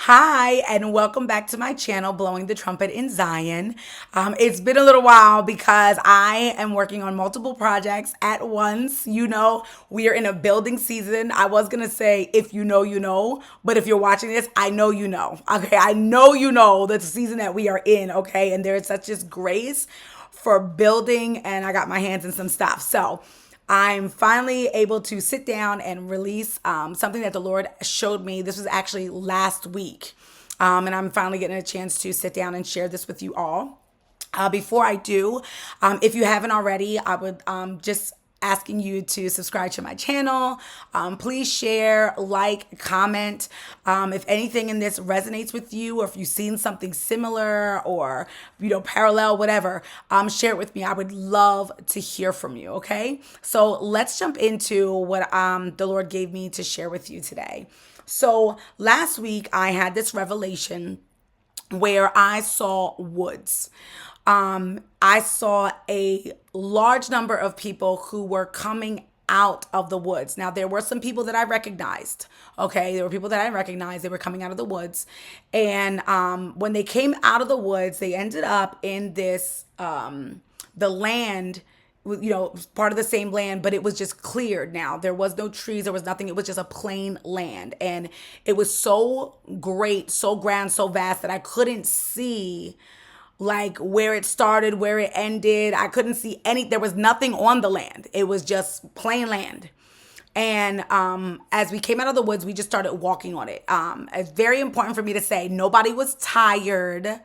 Hi, and welcome back to my channel, Blowing the Trumpet in Zion. It's been a little while because I am working on multiple projects at once. We are in a building season. I was going to say, if you know, you know, but if you're watching this, I know you know. Okay, I know you know the season that we are in, okay? And there is such just grace for building, and I got my hands in some stuff. So, I'm finally able to sit down and release something that the Lord showed me. This was actually last week. And I'm finally getting a chance to sit down and share this with you all. Before I do, if you haven't already, I would just asking you to subscribe to my channel. Please share, like, comment. If anything in this resonates with you, or if you've seen something similar or, parallel, whatever, share it with me. I would love to hear from you, okay? So let's jump into what the Lord gave me to share with you today. So last week, I had this revelation where I saw woods. I saw a large number of people who were coming out of the woods. Now, there were some people that I recognized. Okay, there were people that I recognized. They were coming out of the woods. And when they came out of the woods, they ended up in this, the land, part of the same land, but it was just cleared now. There was no trees, there was nothing. It was just a plain land. And it was so great, so grand, so vast that I couldn't see like where it started, where it ended. I couldn't see there was nothing on the land. It was just plain land. And as we came out of the woods, we just started walking on it. It's very important for me to say nobody was tired.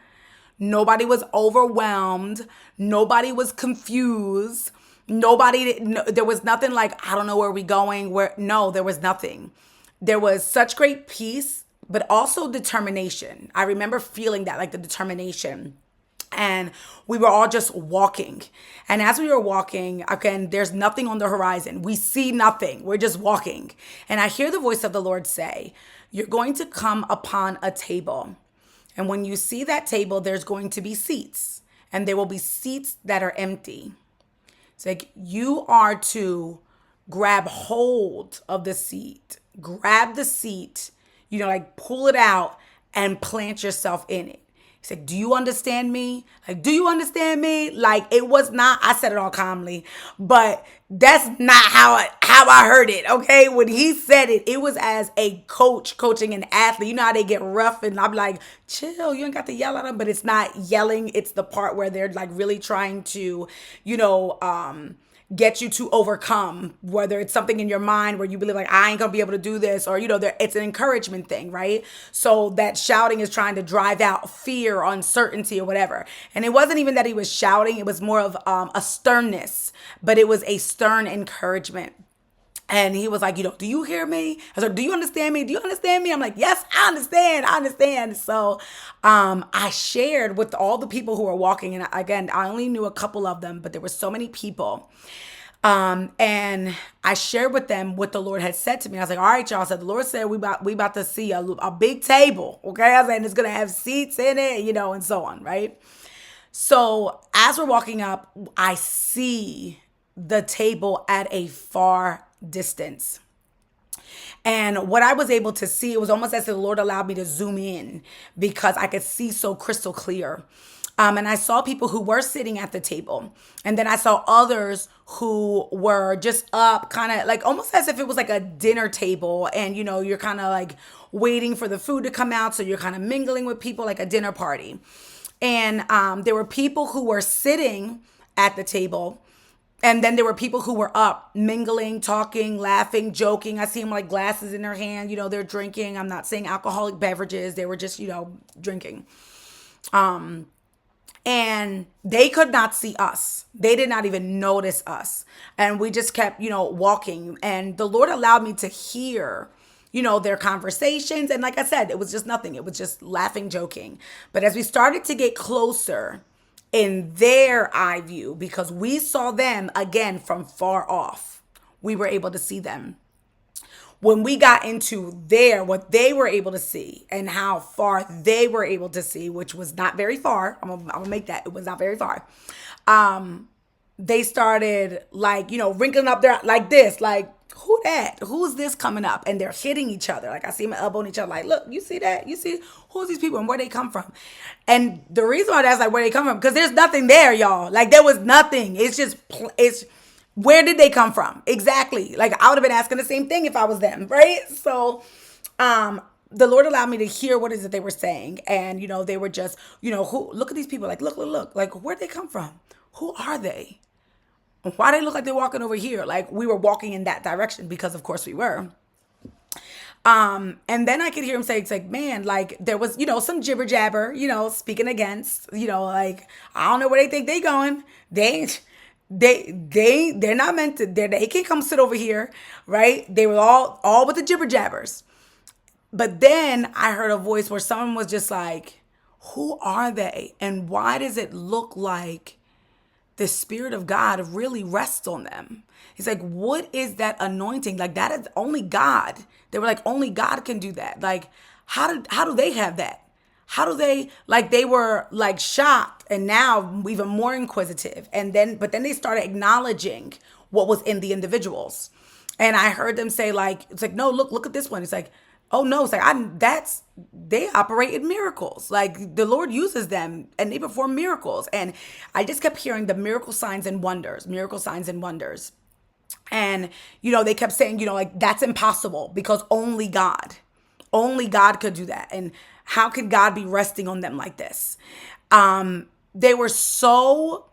Nobody was overwhelmed. Nobody was confused. There was nothing like, I don't know where we're going. No, there was nothing. There was such great peace, but also determination. I remember feeling that, like the determination. And we were all just walking. And as we were walking, again, there's nothing on the horizon. We see nothing. We're just walking. And I hear the voice of the Lord say, you're going to come upon a table. And when you see that table, there's going to be seats. And there will be seats that are empty. It's like you are to grab hold of the seat, grab the seat, like pull it out and plant yourself in it. He said, do you understand me? Like, do you understand me? Like, it was not, I said it all calmly, but that's not how I heard it, okay? When he said it, it was as a coach coaching an athlete. You know how they get rough and I'm like, chill, you ain't got to yell at them, but it's not yelling. It's the part where they're like really trying to, get you to overcome, whether it's something in your mind where you believe like, I ain't gonna be able to do this, or, it's an encouragement thing, right? So that shouting is trying to drive out fear, uncertainty, or whatever. And it wasn't even that he was shouting. It was more of a sternness, but it was a stern encouragement. And he was like, do you hear me? I said, do you understand me? Do you understand me? I'm like, yes, I understand. I understand. So I shared with all the people who were walking. And again, I only knew a couple of them, but there were so many people. And I shared with them what the Lord had said to me. I was like, all right, y'all. So the Lord said, we about to see a big table. Okay. I was like, it's going to have seats in it, and so on. Right. So as we're walking up, I see the table at a far distance. And what I was able to see, it was almost as if the Lord allowed me to zoom in because I could see so crystal clear. And I saw people who were sitting at the table. And then I saw others who were just up, kind of like almost as if it was like a dinner table. And, you're kind of like waiting for the food to come out. So you're kind of mingling with people like a dinner party. And there were people who were sitting at the table. And then there were people who were up, mingling, talking, laughing, joking. I see them like glasses in their hand. They're drinking. I'm not saying alcoholic beverages. They were just, drinking. And they could not see us. They did not even notice us. And we just kept, walking. And the Lord allowed me to hear, their conversations. And like I said, it was just nothing. It was just laughing, joking. But as we started to get closer, in their eye view, because we saw them again from far off. We were able to see them. When we got into what they were able to see and how far they were able to see, which was not very far. I'm gonna make that. It was not very far. They started like, wrinkling up their like this, like, who that? Who's this coming up? And they're hitting each other. Like I see them elbowing each other. Like, look, you see that? You see who's these people and where they come from? And the reason why that's like where they come from, because there's nothing there, y'all. Like there was nothing. It's just it's where did they come from? Exactly. Like I would have been asking the same thing if I was them, right? So the Lord allowed me to hear what is it they were saying. And, they were just, who look at these people, like, look, like, where'd they come from? Who are they? Why they look like they're walking over here? Like we were walking in that direction because of course we were. And then I could hear him say, it's like, man, like there was, some jibber jabber, speaking against, like, I don't know where they think they going. They're not meant to, they can't come sit over here. Right. They were all with the jibber jabbers. But then I heard a voice where someone was just like, who are they? And why does it look like the Spirit of God really rests on them? He's like, what is that anointing? Like that is only God. They were like, only God can do that. Like, how do they have that? How do they, like they were like shocked and now even more inquisitive. But then they started acknowledging what was in the individuals. And I heard them say like, it's like, no, look at this one. It's like, oh no, it's like they operate in miracles. Like the Lord uses them and they perform miracles. And I just kept hearing the miracle signs and wonders, miracle signs and wonders. And, they kept saying, like that's impossible because only God could do that. And how can God be resting on them like this? They were so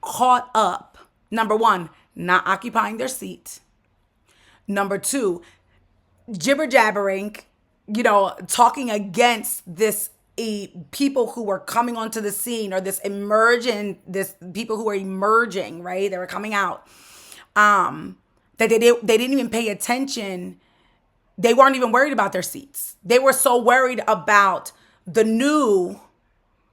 caught up. Number one, not occupying their seat. Number two, jibber jabbering, talking against this people who were coming onto the scene or this people who were emerging, right? They were coming out. That they didn't even pay attention. They weren't even worried about their seats. They were so worried about the new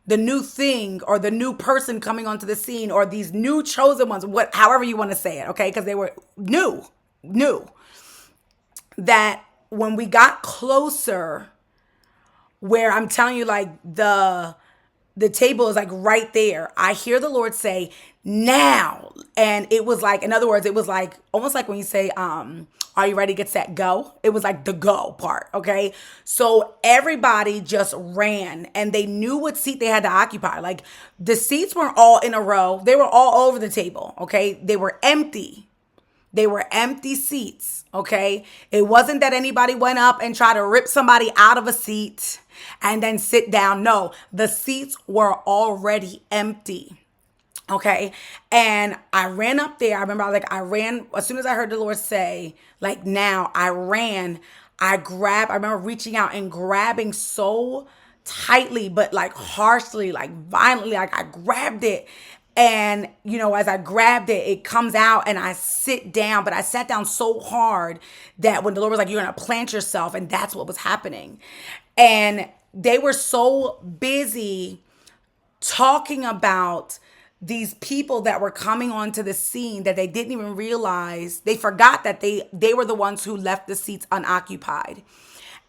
thing or the new person coming onto the scene or these new chosen ones, however you want to say it, okay? Because they were new. That when we got closer, where I'm telling you, like the table is like right there, I hear the Lord say, now. And it was like, in other words, it was like almost like when you say, are you ready? Get set, go. It was like the go part. Okay. So everybody just ran and they knew what seat they had to occupy. Like the seats weren't all in a row. They were all over the table. Okay. They were empty. They were empty seats, okay? It wasn't that anybody went up and tried to rip somebody out of a seat and then sit down. No, the seats were already empty, okay? And I ran up there. I remember I ran, as soon as I heard the Lord say, like now, I ran. I remember reaching out and grabbing so tightly, but like harshly, like violently, like I grabbed it. And, as I grabbed it, it comes out and I sit down, but I sat down so hard that when the Lord was like, you're going to plant yourself. And that's what was happening. And they were so busy talking about these people that were coming onto the scene that they didn't even realize. They forgot that they were the ones who left the seats unoccupied.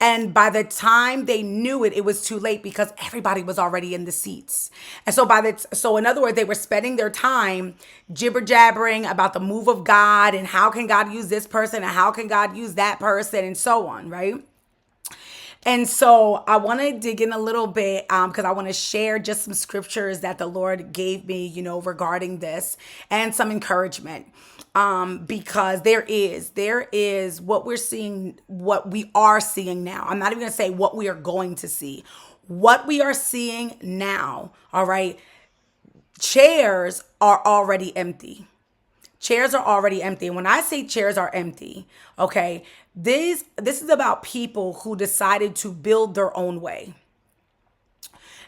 And by the time they knew it, it was too late because everybody was already in the seats. And so in other words, they were spending their time jibber jabbering about the move of God and how can God use this person and how can God use that person and so on, right? And so I want to dig in a little bit because I want to share just some scriptures that the Lord gave me, regarding this and some encouragement. Because there is what we're seeing, what we are seeing now. I'm not even going to say what we are going to see. What we are seeing now, all right? Chairs are already empty. Chairs are already empty. And when I say chairs are empty, okay, this is about people who decided to build their own way.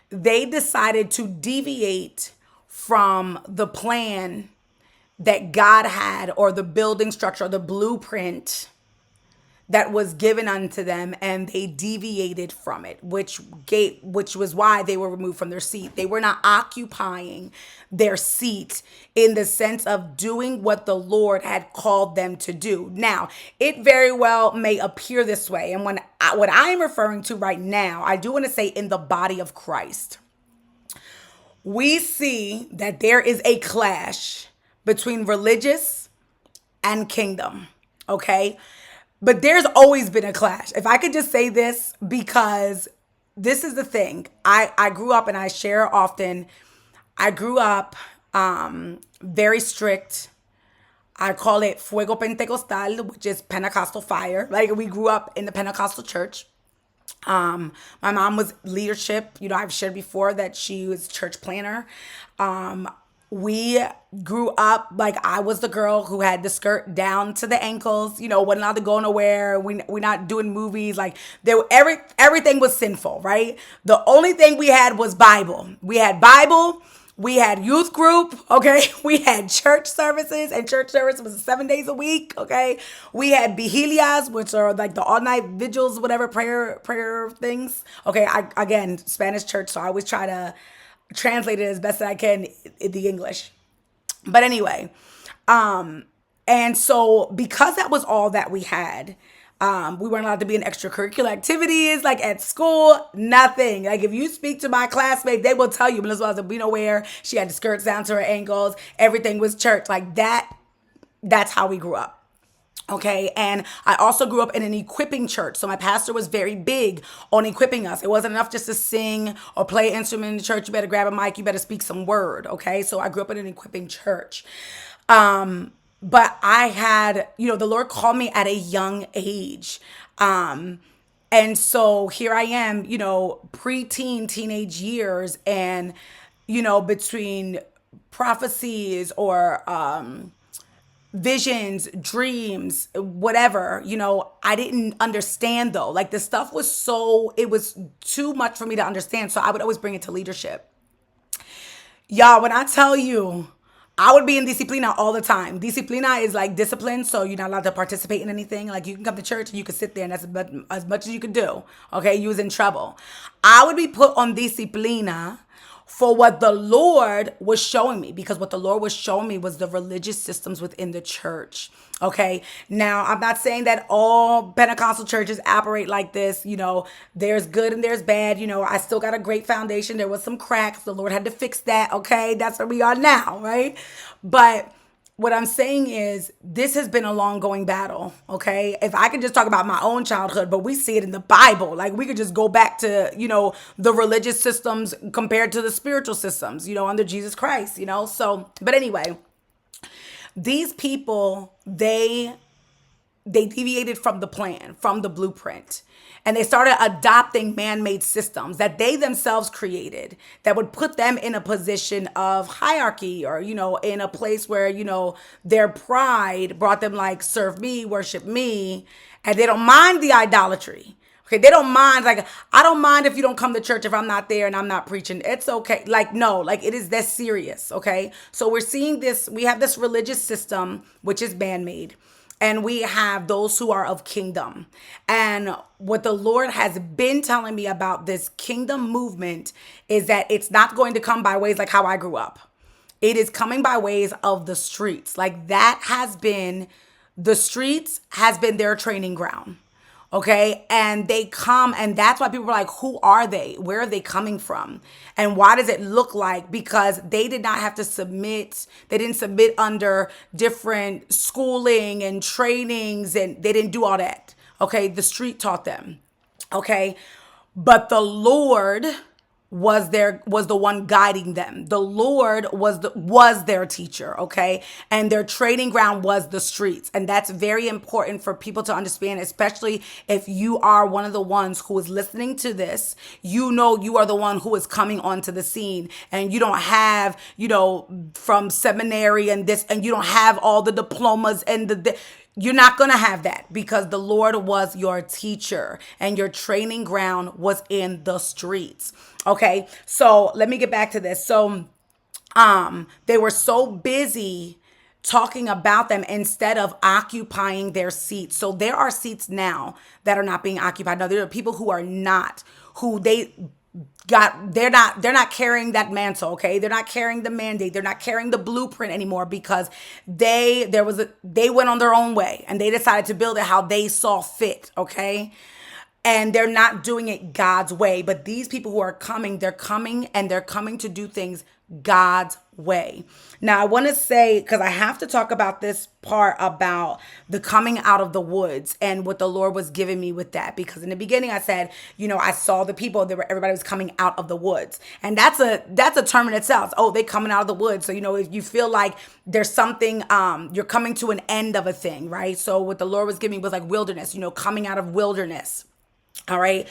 They decided to deviate from the plan that God had or the building structure, or the blueprint that was given unto them, and they deviated from it, which was why they were removed from their seat. They were not occupying their seat in the sense of doing what the Lord had called them to do. Now, it very well may appear this way. And what I am referring to right now, I do want to say in the body of Christ, we see that there is a clash between religious and kingdom. Okay. But there's always been a clash. If I could just say this, because this is the thing. I grew up, and I share often, I grew up very strict. I call it fuego pentecostal, which is Pentecostal fire. Like, we grew up in the Pentecostal church. My mom was leadership. I've shared before that she was church planner. We grew up like I was the girl who had the skirt down to the ankles. Wasn't allowed to go nowhere. We're not doing movies. Like, everything was sinful, right? The only thing we had was Bible. We had Bible. We had youth group, okay? We had church services, and church service was 7 days a week, okay? We had vigilias, which are like the all-night vigils, whatever, prayer things. Okay, again, Spanish church, so I always try to translate it as best as I can in the English. But anyway, and so because that was all that we had, we weren't allowed to be in extracurricular activities, like at school, nothing. Like, if you speak to my classmates, they will tell you Melissa wasn't be nowhere. She had the skirts down to her ankles. Everything was church. Like that. That's how we grew up. Okay. And I also grew up in an equipping church. So my pastor was very big on equipping us. It wasn't enough just to sing or play an instrument in the church. You better grab a mic. You better speak some word. Okay. So I grew up in an equipping church. But I had, the Lord called me at a young age. And so here I am, preteen, teenage years, and, between prophecies or visions, dreams, whatever, I didn't understand though. Like, the stuff it was too much for me to understand. So I would always bring it to leadership. Y'all, when I tell you, I would be in disciplina all the time. Disciplina is like discipline, so you're not allowed to participate in anything. Like, you can come to church and you can sit there, and that's as much as you can do. Okay, you was in trouble. I would be put on disciplina for what the Lord was showing me, because what the Lord was showing me was the religious systems within the church. Okay. Now, I'm not saying that all Pentecostal churches operate like this. There's good and there's bad. I still got a great foundation. There was some cracks. The Lord had to fix that. Okay. That's where we are now. Right. But what I'm saying is, this has been a long going battle. Okay. If I could just talk about my own childhood, but we see it in the Bible. Like, we could just go back to, the religious systems compared to the spiritual systems, under Jesus Christ, So, but anyway, these people, they deviated from the plan, from the blueprint. And they started adopting man-made systems that they themselves created that would put them in a position of hierarchy, or, in a place where, their pride brought them, like, serve me, worship me. And they don't mind the idolatry. Okay, they don't mind. Like, I don't mind if you don't come to church if I'm not there and I'm not preaching. It's okay. Like, no, like, it is that serious. Okay. So we're seeing this. We have this religious system, which is man-made. And we have those who are of kingdom. And what the Lord has been telling me about this kingdom movement is that it's not going to come by ways like how I grew up. It is coming by ways of the streets. Like, the streets has been their training ground. Okay. And they come, and that's why people are like, who are they? Where are they coming from? And why does it look like? Because they did not have to submit. They didn't submit under different schooling and trainings, and they didn't do all that. Okay. The street taught them. Okay. But the Lord was the one guiding them. The Lord was their teacher, okay? And their training ground was the streets. And that's very important for people to understand, especially if you are one of the ones who is listening to this. You are the one who is coming onto the scene, and you don't have, from seminary and this, and you don't have all the diplomas and you're not going to have that, because the Lord was your teacher and your training ground was in the streets. Okay. So let me get back to this. So, they were so busy talking about them instead of occupying their seats. So there are seats now that are not being occupied. Now, there are people who are not, who they're not carrying that mantle. Okay. They're not carrying the mandate. They're not carrying the blueprint anymore, because they went on their own way and they decided to build it how they saw fit. Okay. And they're not doing it God's way. But these people who are coming, they're coming to do things God's way. Now, I want to say, because I have to talk about this part about the coming out of the woods and what the Lord was giving me with that. Because in the beginning, I said, I saw the people, everybody was coming out of the woods. And that's a term in itself. Oh, they coming out of the woods. So, if you feel like there's something, you're coming to an end of a thing, right? So what the Lord was giving me was like wilderness, coming out of wilderness. All right.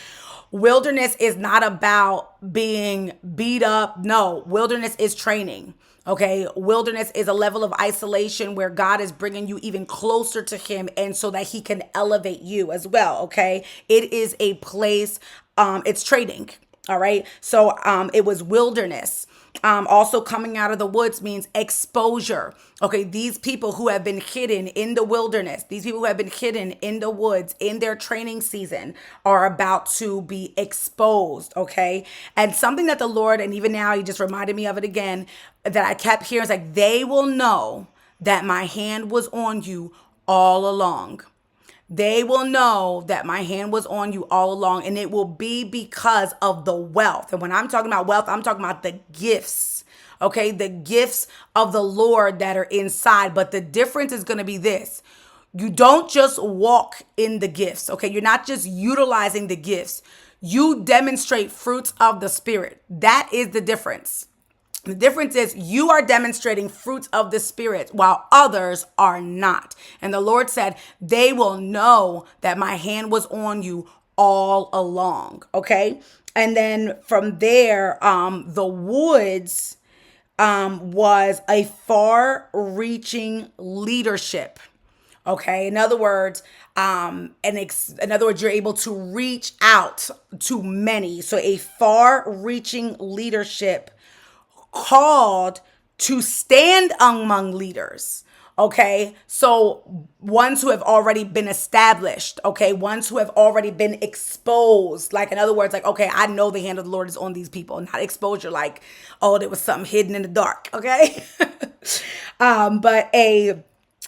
Wilderness is not about being beat up. No, wilderness is training. Okay. Wilderness is a level of isolation where God is bringing you even closer to him, and so that he can elevate you as well. Okay. It is a place, it's training. All right. So it was wilderness. Also, coming out of the woods means exposure. Okay, these people who have been hidden in the wilderness, these people who have been hidden in the woods in their training season are about to be exposed. Okay, and something that the Lord, and even now, he just reminded me of it again, that I kept hearing is like, they will know that my hand was on you all along. They will know that my hand was on you all along, and it will be because of the wealth. And when I'm talking about wealth, I'm talking about the gifts, okay? The gifts of the Lord that are inside. But the difference is going to be this. You don't just walk in the gifts, okay? You're not just utilizing the gifts. You demonstrate fruits of the Spirit. That is the difference. The difference is you are demonstrating fruits of the Spirit while others are not. And the Lord said, they will know that my hand was on you all along. Okay. And then from there, the woods was a far reaching leadership. Okay. In other words, you're able to reach out to many. So a far reaching leadership called to stand among leaders. Okay. So ones who have already been established. Okay. Ones who have already been exposed. Like, in other words, like, okay, I know the hand of the Lord is on these people. Not exposure like, oh, there was something hidden in the dark. Okay. But a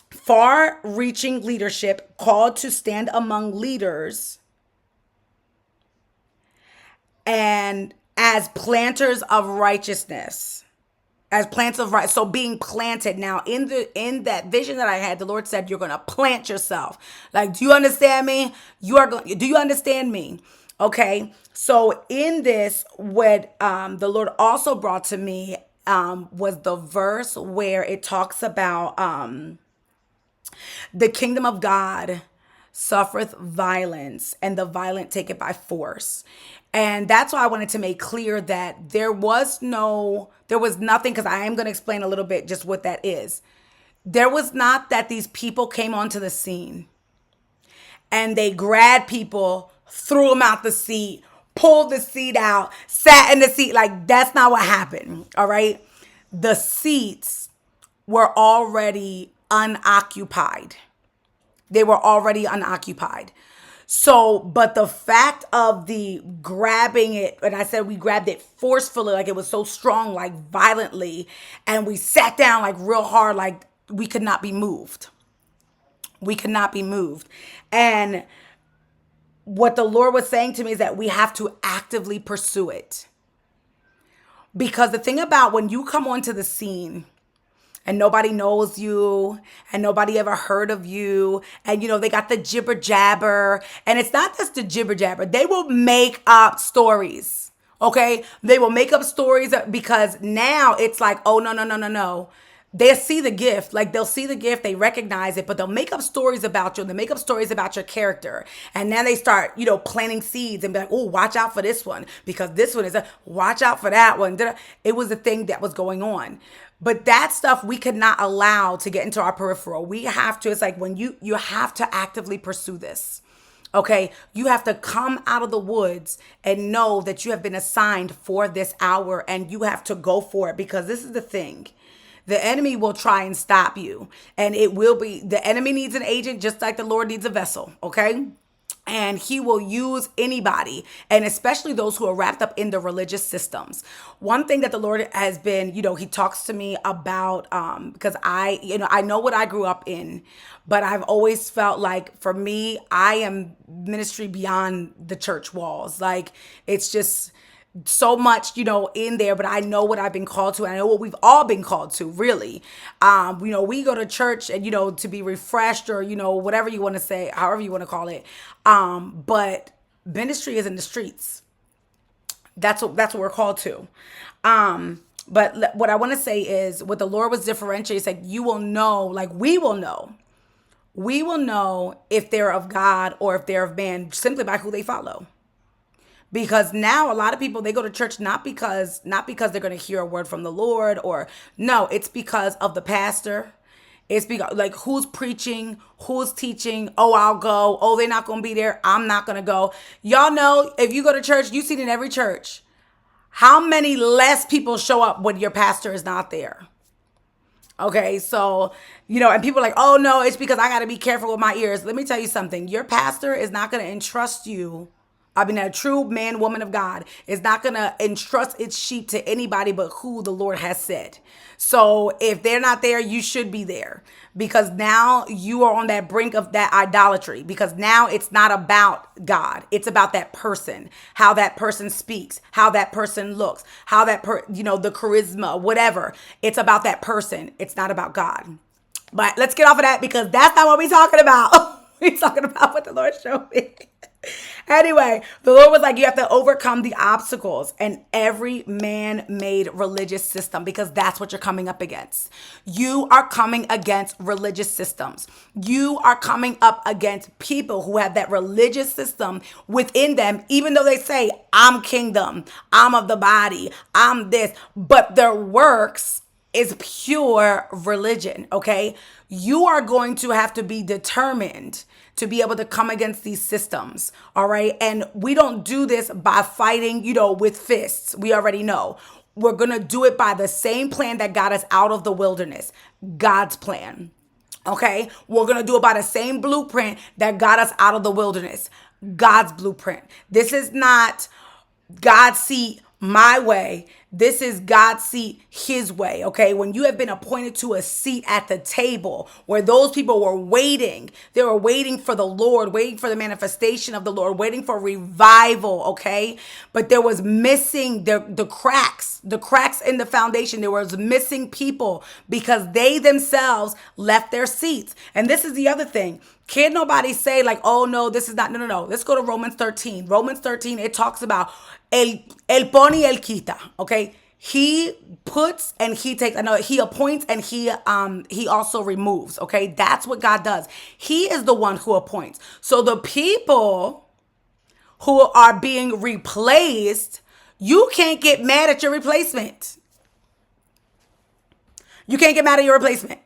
far reaching leadership called to stand among leaders and as planters of righteousness, as plants of right. So being planted now in that vision that I had, the Lord said, you're going to plant yourself. Like, do you understand me? Do you understand me? Okay. So in this, what the Lord also brought to me was the verse where it talks about the kingdom of God suffereth violence, and the violent take it by force. And that's why I wanted to make clear that there was nothing, because I am going to explain a little bit just what that is. There was not that these people came onto the scene and they grabbed people, threw them out the seat, pulled the seat out, sat in the seat. Like, that's not what happened. All right. The seats were already unoccupied. They were already unoccupied. So, but the fact of the grabbing it, and I said we grabbed it forcefully, like it was so strong, like violently, and we sat down like real hard, like we could not be moved. We could not be moved. And what the Lord was saying to me is that we have to actively pursue it. Because the thing about when you come onto the scene, and nobody knows you, and nobody ever heard of you, and they got the jibber jabber, and it's not just the jibber jabber. They will make up stories, okay? They will make up stories because now it's like, oh, no. They see the gift, like they'll see the gift, they recognize it, but they'll make up stories about you, and they make up stories about your character. And then they start, planting seeds and be like, oh, watch out for this one, because this one is watch out for that one. It was the thing that was going on. But that stuff we could not allow to get into our peripheral. We have to, it's like when you have to actively pursue this. Okay, you have to come out of the woods and know that you have been assigned for this hour, and you have to go for it, because this is the thing. The enemy will try and stop you, and the enemy needs an agent just like the Lord needs a vessel, okay? And he will use anybody, and especially those who are wrapped up in the religious systems. One thing that the Lord has been, he talks to me about, because I know what I grew up in, but I've always felt like for me, I am ministry beyond the church walls. Like, it's just, so much, in there, but I know what I've been called to. And I know what we've all been called to, really. We go to church and, to be refreshed or, whatever you want to say, however you want to call it. But ministry is in the streets. That's what we're called to. But what I want to say is what the Lord was differentiating. It's like you will know, like we will know. We will know if they're of God or if they're of man simply by who they follow. Because now a lot of people, they go to church not because they're going to hear a word from the Lord, or no, it's because of the pastor. It's because like who's preaching, who's teaching. Oh, I'll go. Oh, they're not going to be there. I'm not going to go. Y'all know if you go to church, you see it in every church. How many less people show up when your pastor is not there? Okay, so, and people are like, oh no, it's because I got to be careful with my ears. Let me tell you something. Your pastor is not going to entrust you. I mean, a true man, woman of God is not going to entrust its sheep to anybody but who the Lord has said. So if they're not there, you should be there, because now you are on that brink of that idolatry, because now it's not about God. It's about that person, how that person speaks, how that person looks, how the charisma, whatever. It's about that person. It's not about God. But let's get off of that, because that's not what we're talking about. We're talking about what the Lord showed me. Anyway, the Lord was like, you have to overcome the obstacles and every man-made religious system, because that's what you're coming up against. You are coming against religious systems. You are coming up against people who have that religious system within them, even though they say, I'm kingdom, I'm of the body, I'm this, but their works is pure religion, okay? You are going to have to be determined to be able to come against these systems, all right? And we don't do this by fighting, with fists. We already know. We're going to do it by the same plan that got us out of the wilderness, God's plan, okay? We're going to do it by the same blueprint that got us out of the wilderness, God's blueprint. This is not God's seat my way. This is God's seat his way, okay? When you have been appointed to a seat at the table where those people were waiting, they were waiting for the Lord, waiting for the manifestation of the Lord, waiting for revival, okay? But there was missing the cracks in the foundation. There was missing people because they themselves left their seats. And this is the other thing. Can't nobody say like, oh no, this is not, no. Let's go to Romans 13. Romans 13, it talks about el pone y el quita, okay? He puts and he takes. I know he appoints and he also removes, okay? That's what God does. He is the one who appoints. So the people who are being replaced, you can't get mad at your replacement. You can't get mad at your replacement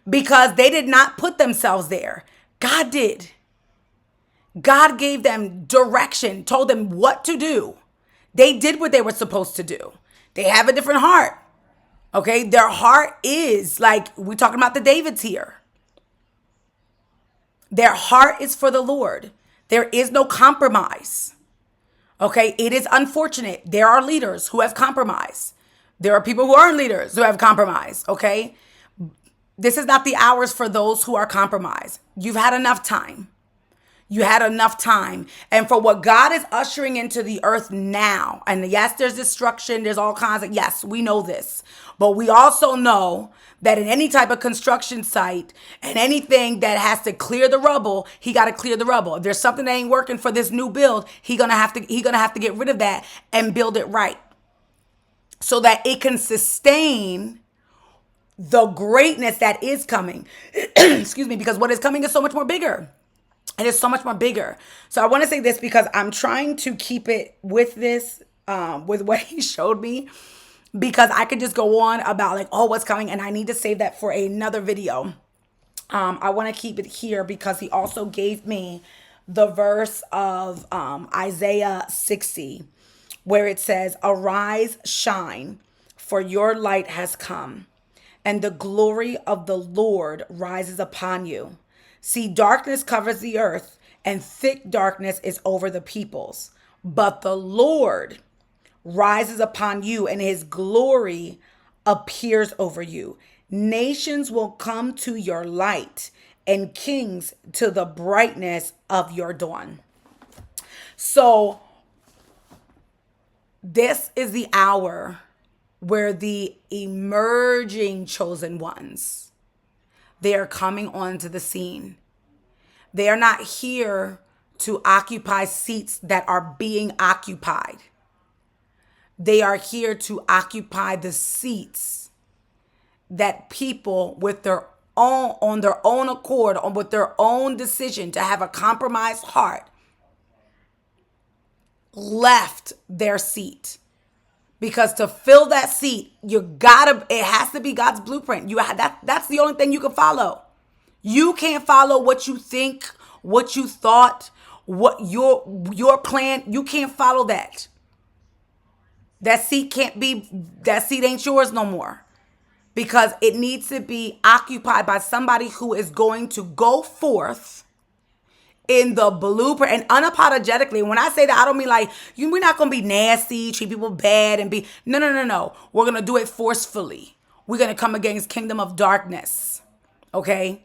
because they did not put themselves there. God did. God gave them direction, told them what to do. They did what they were supposed to do. They have a different heart. Okay, their heart is like, we're talking about the Davids here. Their heart is for the Lord. There is no compromise. Okay, it is unfortunate. There are leaders who have compromised. There are people who aren't leaders who have compromised. Okay, this is not the hours for those who are compromised. You've had enough time. You had enough time. And for what God is ushering into the earth now, and yes, there's destruction, there's all kinds of, yes, we know this. But we also know that in any type of construction site and anything that has to clear the rubble, he got to clear the rubble. If there's something that ain't working for this new build, he gonna have to get rid of that and build it right so that it can sustain the greatness that is coming. Excuse me, because what is coming is so much more bigger. It is so much more bigger. So I want to say this because I'm trying to keep it with this, with what he showed me, because I could just go on about like, oh, what's coming. And I need to save that for another video. I want to keep it here because he also gave me the verse of Isaiah 60, where it says, arise, shine, for your light has come, and the glory of the Lord rises upon you. See, darkness covers the earth, and thick darkness is over the peoples. But the Lord rises upon you, and his glory appears over you. Nations will come to your light, and kings to the brightness of your dawn. So This is the hour where the emerging chosen ones, they are coming onto the scene. They are not here to occupy seats that are being occupied. They are here to occupy the seats that people with their own, on their own accord, on with their own decision to have a compromised heart, left their seat. Because to fill that seat, it has to be God's blueprint. That's the only thing you can follow. You can't follow what you think, what you thought, what your plan. You can't follow that. That seat ain't yours no more. Because it needs to be occupied by somebody who is going to go forth in the blueprint and unapologetically. When I say that, I don't mean like we're not gonna be nasty, treat people bad, and be no. We're gonna do it forcefully. We're gonna come against kingdom of darkness. Okay?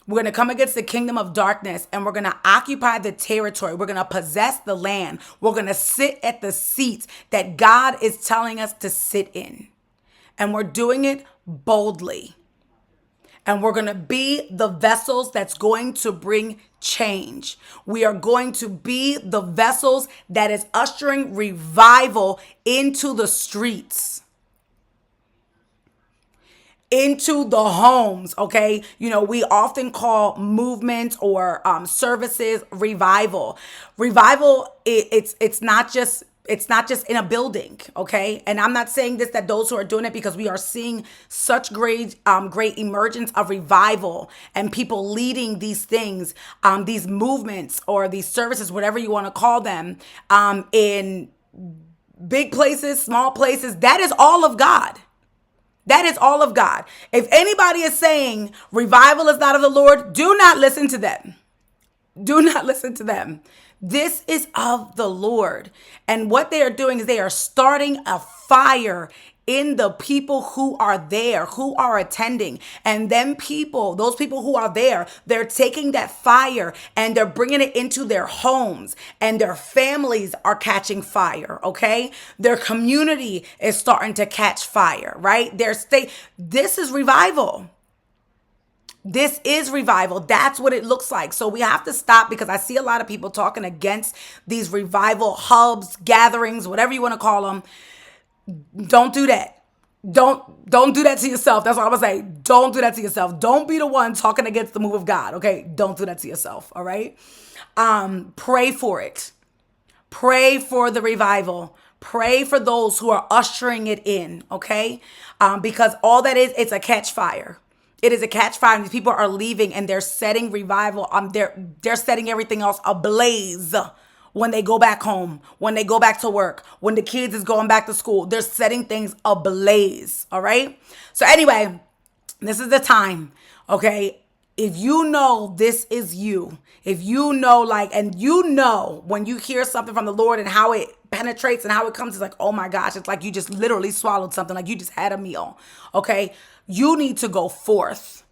We're gonna come against the kingdom of darkness and we're gonna occupy the territory. We're gonna possess the land. We're gonna sit at the seats that God is telling us to sit in. And we're doing it boldly. And we're going to be the vessels that's going to bring change. We are going to be the vessels that is ushering revival into the streets, into the homes, okay? We often call movements or services revival. Revival, it's not just in a building, okay? And I'm not saying this that those who are doing it, because we are seeing such great emergence of revival and people leading these things, these movements or these services, whatever you want to call them, in big places, small places. That is all of God. That is all of God. If anybody is saying revival is not of the Lord, do not listen to them. Do not listen to them. This is of the Lord. And what they are doing is they are starting a fire in the people who are there, who are attending. And then those people who are there, they're taking that fire and they're bringing it into their homes, and their families are catching fire, okay? Their community is starting to catch fire, right? This is revival. This is revival. That's what it looks like. So we have to stop, because I see a lot of people talking against these revival hubs, gatherings, whatever you want to call them. Don't do that. Don't do that to yourself. That's what I'm going to say. Don't do that to yourself. Don't be the one talking against the move of God. Okay. Don't do that to yourself. All right. Pray for it. Pray for the revival. Pray for those who are ushering it in. Okay. Because all that is, it's a catch fire. It is a catch fire. These people are leaving and they're setting revival. They're setting everything else ablaze when they go back home, when they go back to work, when the kids is going back to school. They're setting things ablaze. All right. So anyway, this is the time. Okay. If you know this is you, if you know, and when you hear something from the Lord and how it penetrates and how it comes, it's like, oh my gosh, it's like you just literally swallowed something, like you just had a meal. Okay. You need to go forth.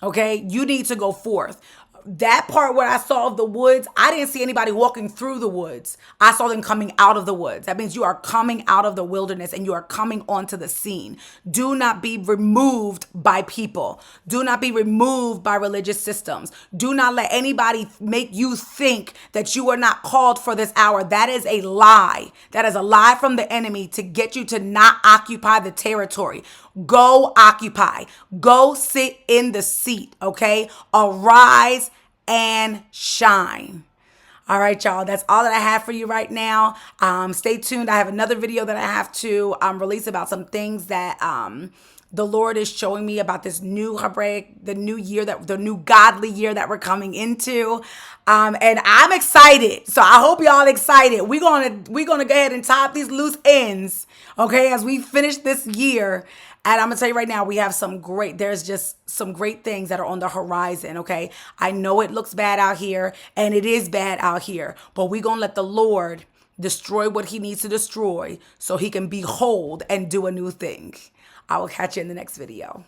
Okay. You need to go forth. That part where I saw of the woods, I didn't see anybody walking through the woods. I saw them coming out of the woods. That means you are coming out of the wilderness and you are coming onto the scene. Do not be removed by people. Do not be removed by religious systems. Do not let anybody make you think that you are not called for this hour. That is a lie. That is a lie from the enemy to get you to not occupy the territory. Go occupy. Go sit in the seat, okay? Arise and shine. All right, y'all. That's all that I have for you right now. Stay tuned. I have another video that I have to release about some things that the Lord is showing me about this new Hebraic, the new godly year that we're coming into. And I'm excited. So I hope y'all excited. We're gonna go ahead and tie up these loose ends, okay, as we finish this year. And I'm gonna tell you right now, there's just some great things that are on the horizon, okay? I know it looks bad out here, and it is bad out here, but we're gonna let the Lord destroy what he needs to destroy so he can behold and do a new thing. I will catch you in the next video.